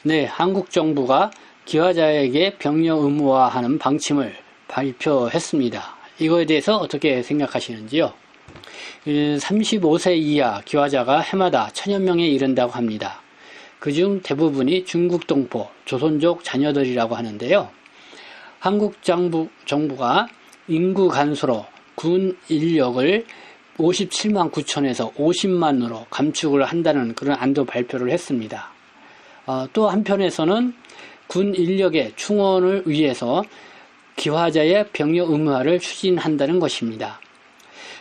네, 한국 정부가 기화자에게 병력 의무화하는 방침을 발표했습니다. 이거에 대해서 어떻게 생각하시는지요? 35세 이하 기화자가 해마다 1000여 명에 이른다고 합니다. 그중 대부분이 중국 동포, 조선족 자녀들이라고 하는데요. 한국 정부가 인구 감소로 군 인력을 57만 9천에서 50만으로 감축을 한다는 그런 안도 발표를 했습니다. 또 한편에서는 군 인력의 충원을 위해서 기화자의 병력 의무화를 추진한다는 것입니다.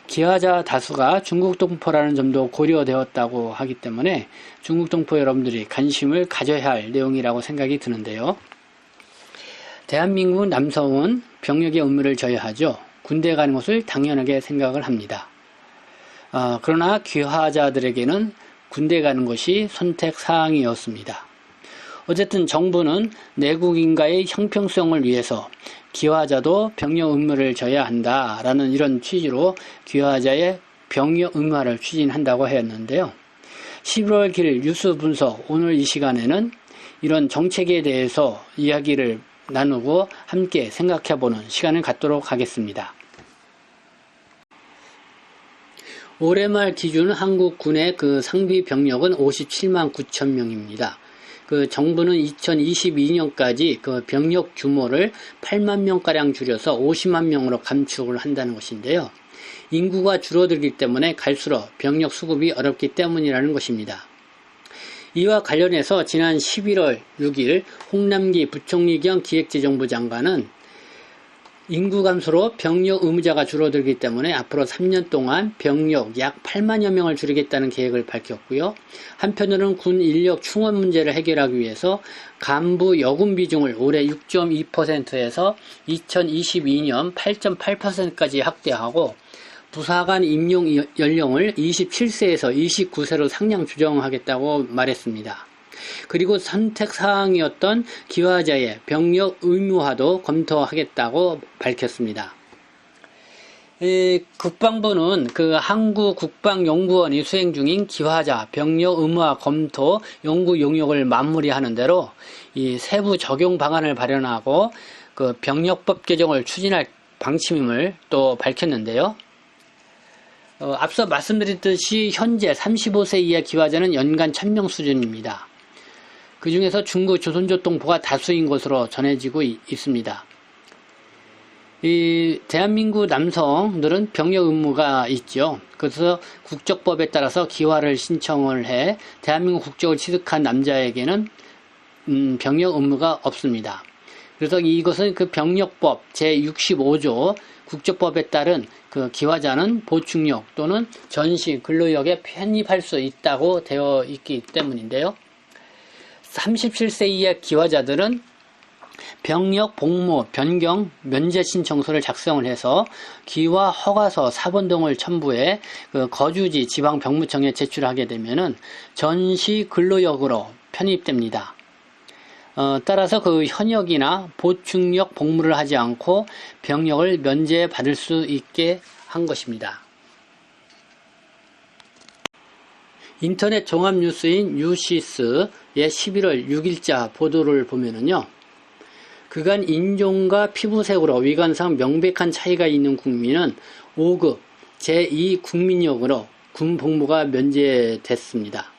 기화자 다수가 중국 동포라는 점도 고려되었다고 하기 때문에 중국 동포 여러분들이 관심을 가져야 할 내용이라고 생각이 드는데요. 대한민국 남성은 병력의 의무를 져야 하죠. 군대에 가는 것을 당연하게 생각을 합니다. 그러나 기화자들에게는 군대에 가는 것이 선택사항이었습니다. 어쨌든 정부는 내국인과의 형평성을 위해서 기화자도 병력 의무를 져야 한다라는 이런 취지로 기화자의 병력 의무화를 추진한다고 했는데요. 11월 길 뉴스 분석 오늘 이 시간에는 이런 정책에 대해서 이야기를 나누고 함께 생각해보는 시간을 갖도록 하겠습니다. 올해 말 기준 한국 군의 상비 병력은 57만 9천 명입니다. 정부는 2022년까지 병력 규모를 8만 명가량 줄여서 50만 명으로 감축을 한다는 것인데요. 인구가 줄어들기 때문에 갈수록 병력 수급이 어렵기 때문이라는 것입니다. 이와 관련해서 지난 11월 6일 홍남기 부총리 겸 기획재정부 장관은 인구 감소로 병력 의무자가 줄어들기 때문에 앞으로 3년 동안 병력 약 8만여 명을 줄이겠다는 계획을 밝혔고요. 한편으로는 군 인력 충원 문제를 해결하기 위해서 간부 여군 비중을 올해 6.2%에서 2022년 8.8%까지 확대하고 부사관 임용 연령을 27세에서 29세로 상향 조정하겠다고 말했습니다. 그리고 선택사항이었던 기화자의 병력 의무화도 검토하겠다고 밝혔습니다. 국방부는 한국국방연구원이 수행 중인 기화자 병력 의무화 검토 연구 용역을 마무리하는 대로 이 세부 적용 방안을 발현하고 병력법 개정을 추진할 방침임을 또 밝혔는데요. 앞서 말씀드렸듯이 현재 35세 이하 기화자는 연간 1000명 수준입니다. 그 중에서 중국 조선족 동포가 다수인 것으로 전해지고 있습니다. 대한민국 남성들은 병력 의무가 있죠. 그래서 국적법에 따라서 기화를 신청을 해 대한민국 국적을 취득한 남자에게는 병력 의무가 없습니다. 그래서 이것은 병력법 제65조 국적법에 따른 기화자는 보충력 또는 전시 근로역에 편입할 수 있다고 되어 있기 때문인데요. 37세 이하 기화자들은 병력 복무 변경 면제 신청서를 작성을 해서 기화 허가서 사본 등을 첨부해 거주지 지방병무청에 제출하게 되면은 전시 근로역으로 편입됩니다. 따라서 현역이나 보충력 복무를 하지 않고 병력을 면제받을 수 있게 한 것입니다. 인터넷 종합뉴스인 뉴시스의 11월 6일자 보도를 보면은요. 그간 인종과 피부색으로 위관상 명백한 차이가 있는 국민은 5급 제2국민역으로 군 복무가 면제됐습니다.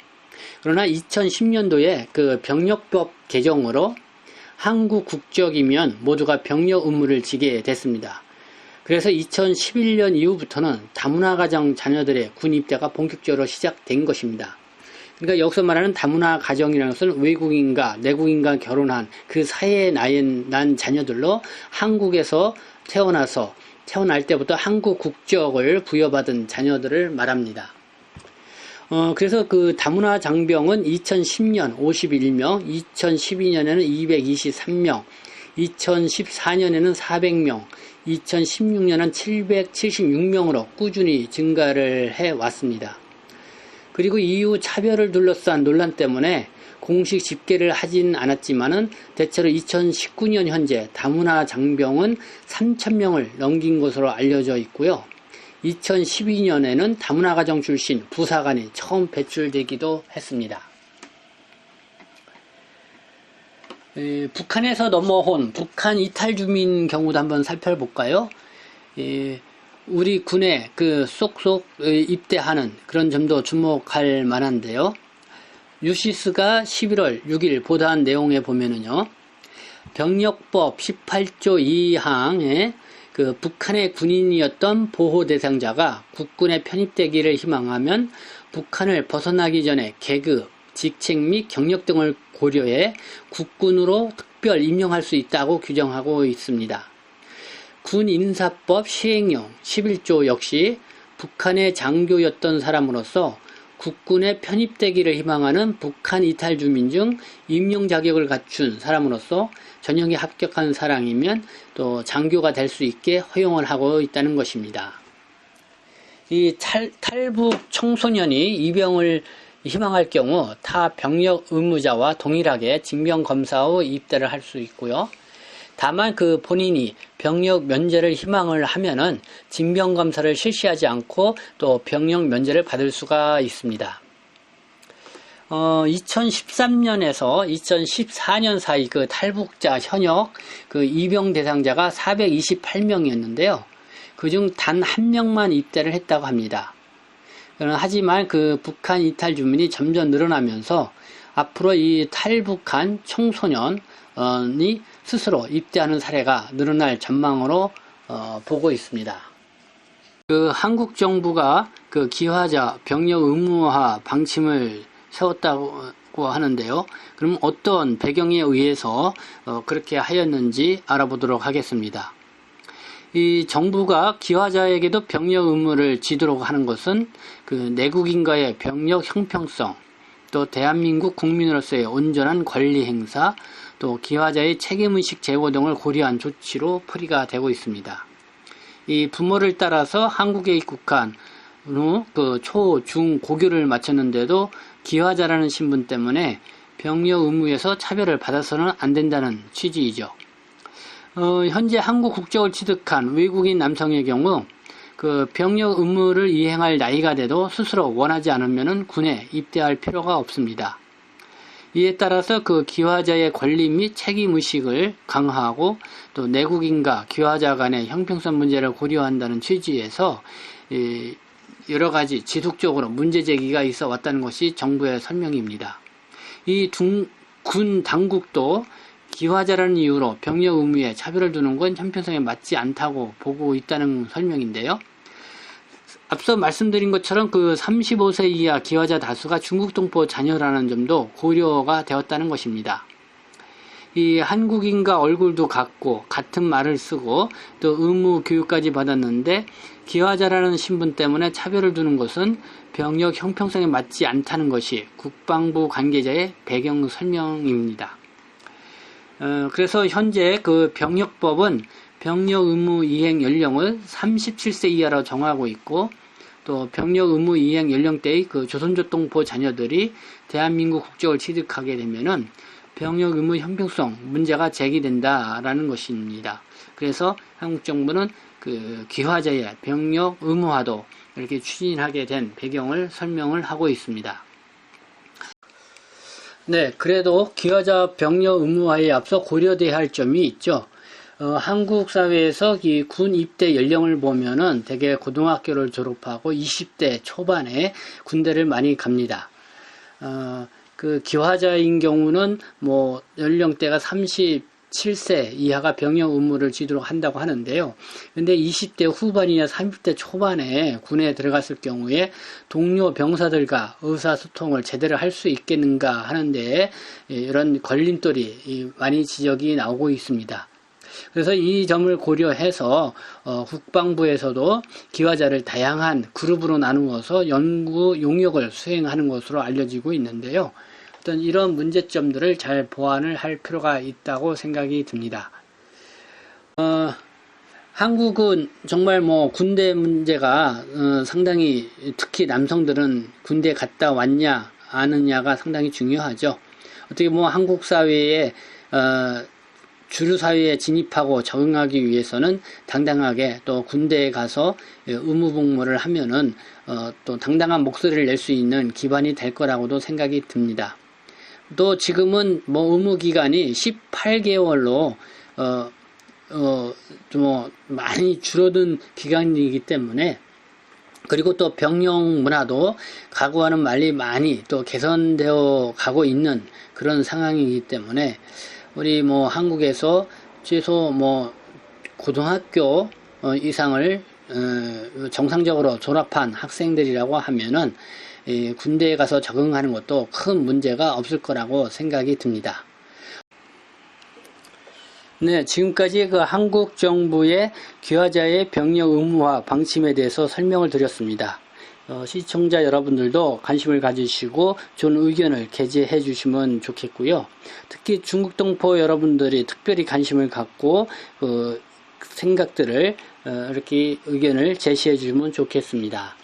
그러나 2010년도에 병력법 개정으로 한국 국적이면 모두가 병력 의무를 지게 됐습니다. 그래서 2011년 이후부터는 다문화 가정 자녀들의 군 입대가 본격적으로 시작된 것입니다. 그러니까 여기서 말하는 다문화 가정이라는 것은 외국인과 내국인과 결혼한 그 사이에 난 자녀들로 한국에서 태어날 때부터 한국 국적을 부여받은 자녀들을 말합니다. 그래서 다문화 장병은 2010년 51명, 2012년에는 223명, 2014년에는 400명, 2016년은 776명으로 꾸준히 증가를 해왔습니다. 그리고 이후 차별을 둘러싼 논란 때문에 공식 집계를 하진 않았지만은 대체로 2019년 현재 다문화 장병은 3,000명을 넘긴 것으로 알려져 있고요. 2012년에는 다문화 가정 출신 부사관이 처음 배출되기도 했습니다. 북한에서 넘어온 북한 이탈 주민 경우도 한번 살펴볼까요? 우리 군에 쏙쏙 입대하는 그런 점도 주목할 만한데요. 유시스가 11월 6일 보도한 내용에 보면은요, 병력법 18조 2항에 북한의 군인이었던 보호 대상자가 국군에 편입되기를 희망하면 북한을 벗어나기 전에 계급, 직책 및 경력 등을 고려해 국군으로 특별 임용할 수 있다고 규정하고 있습니다. 군인사법 시행령 11조 역시 북한의 장교였던 사람으로서 국군에 편입되기를 희망하는 북한 이탈 주민 중 임용 자격을 갖춘 사람으로서 전형에 합격한 사람이면 또 장교가 될 수 있게 허용을 하고 있다는 것입니다. 이 탈북 청소년이 입영을 희망할 경우 타 병력 의무자와 동일하게 징병검사 후 입대를 할 수 있고요. 다만 본인이 병력 면제를 희망을 하면은 징병검사를 실시하지 않고 또 병력 면제를 받을 수가 있습니다. 2013년에서 2014년 사이 탈북자 현역 입영 대상자가 428명이었는데요. 그중 단 한 명만 입대를 했다고 합니다. 하지만 북한 이탈 주민이 점점 늘어나면서 앞으로 이 탈북한 청소년이 스스로 입대하는 사례가 늘어날 전망으로 보고 있습니다. 한국 정부가 기화자 병력 의무화 방침을 세웠다고 하는데요. 그럼 어떤 배경에 의해서 그렇게 하였는지 알아보도록 하겠습니다. 이 정부가 기화자에게도 병력 의무를 지도록 하는 것은 내국인과의 병력 형평성, 또 대한민국 국민으로서의 온전한 권리 행사, 또 기화자의 책임의식 제고 등을 고려한 조치로 풀이가 되고 있습니다. 이 부모를 따라서 한국에 입국한 후 초, 중, 고교를 마쳤는데도 기화자라는 신분 때문에 병력 의무에서 차별을 받아서는 안 된다는 취지이죠. 현재 한국 국적을 취득한 외국인 남성의 경우 병력 의무를 이행할 나이가 돼도 스스로 원하지 않으면 군에 입대할 필요가 없습니다. 이에 따라서 기화자의 권리 및 책임의식을 강화하고 또 내국인과 기화자 간의 형평성 문제를 고려한다는 취지에서 여러가지 지속적으로 문제 제기가 있어 왔다는 것이 정부의 설명입니다. 이 군 당국도 기화자라는 이유로 병력 의무에 차별을 두는 건 형평성에 맞지 않다고 보고 있다는 설명인데요. 앞서 말씀드린 것처럼 35세 이하 기화자 다수가 중국 동포 자녀라는 점도 고려가 되었다는 것입니다. 이 한국인과 얼굴도 같고 같은 말을 쓰고 또 의무 교육까지 받았는데 기화자라는 신분 때문에 차별을 두는 것은 병력 형평성에 맞지 않다는 것이 국방부 관계자의 배경 설명입니다. 그래서 현재 병력법은 병력 의무 이행 연령을 37세 이하로 정하고 있고 또 병력 의무 이행 연령대의 조선족 동포 자녀들이 대한민국 국적을 취득하게 되면은 병력 의무 형평성 문제가 제기된다라는 것입니다. 그래서 한국 정부는 기화자의 병력 의무화도 이렇게 추진하게 된 배경을 설명을 하고 있습니다. 네, 그래도 기화자 병력 의무화에 앞서 고려돼야 할 점이 있죠. 한국 사회에서 이 군 입대 연령을 보면은 대개 고등학교를 졸업하고 20대 초반에 군대를 많이 갑니다. 기화자인 경우는 연령대가 37세 이하가 병력 의무를 지도록 한다고 하는데요. 근데 20대 후반이나 30대 초반에 군에 들어갔을 경우에 동료 병사들과 의사소통을 제대로 할 수 있겠는가 하는데 이런 걸림돌이 많이 지적이 나오고 있습니다. 그래서 이 점을 고려해서 국방부에서도 기화자를 다양한 그룹으로 나누어서 연구 용역을 수행하는 것으로 알려지고 있는데요. 어떤 이런 문제점들을 잘 보완을 할 필요가 있다고 생각이 듭니다. 한국은 정말 군대 문제가 상당히 특히 남성들은 군대 갔다 왔냐 아느냐가 상당히 중요하죠. 어떻게 한국 사회에 주류 사회에 진입하고 적응하기 위해서는 당당하게 또 군대에 가서 의무복무를 하면은 또 당당한 목소리를 낼 수 있는 기반이 될 거라고도 생각이 듭니다. 또 지금은 뭐 의무 기간이 18개월로 좀 많이 줄어든 기간이기 때문에, 그리고 또 병력 문화도 각오하는 말이 많이 또 개선되어 가고 있는 그런 상황이기 때문에, 우리 뭐 한국에서 최소 뭐 고등학교 이상을 정상적으로 졸업한 학생들이라고 하면은 군대에 가서 적응하는 것도 큰 문제가 없을 거라고 생각이 듭니다. 네, 지금까지 그 한국 정부의 귀화자의 병력 의무화 방침에 대해서 설명을 드렸습니다. 시청자 여러분들도 관심을 가지시고 좋은 의견을 게재해 주시면 좋겠고요. 특히 중국 동포 여러분들이 특별히 관심을 갖고 생각들을 이렇게 의견을 제시해 주시면 좋겠습니다.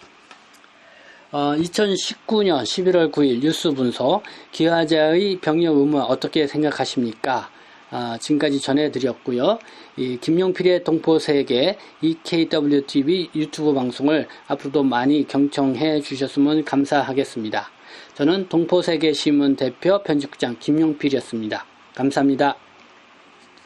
2019년 11월 9일 뉴스 분석, 귀화자의 병력 의무화 어떻게 생각하십니까? 지금까지 전해드렸고요. 이 김용필의 동포세계 EKWTV 유튜브 방송을 앞으로도 많이 경청해 주셨으면 감사하겠습니다. 저는 동포세계 신문 대표 편집국장 김용필이었습니다. 감사합니다.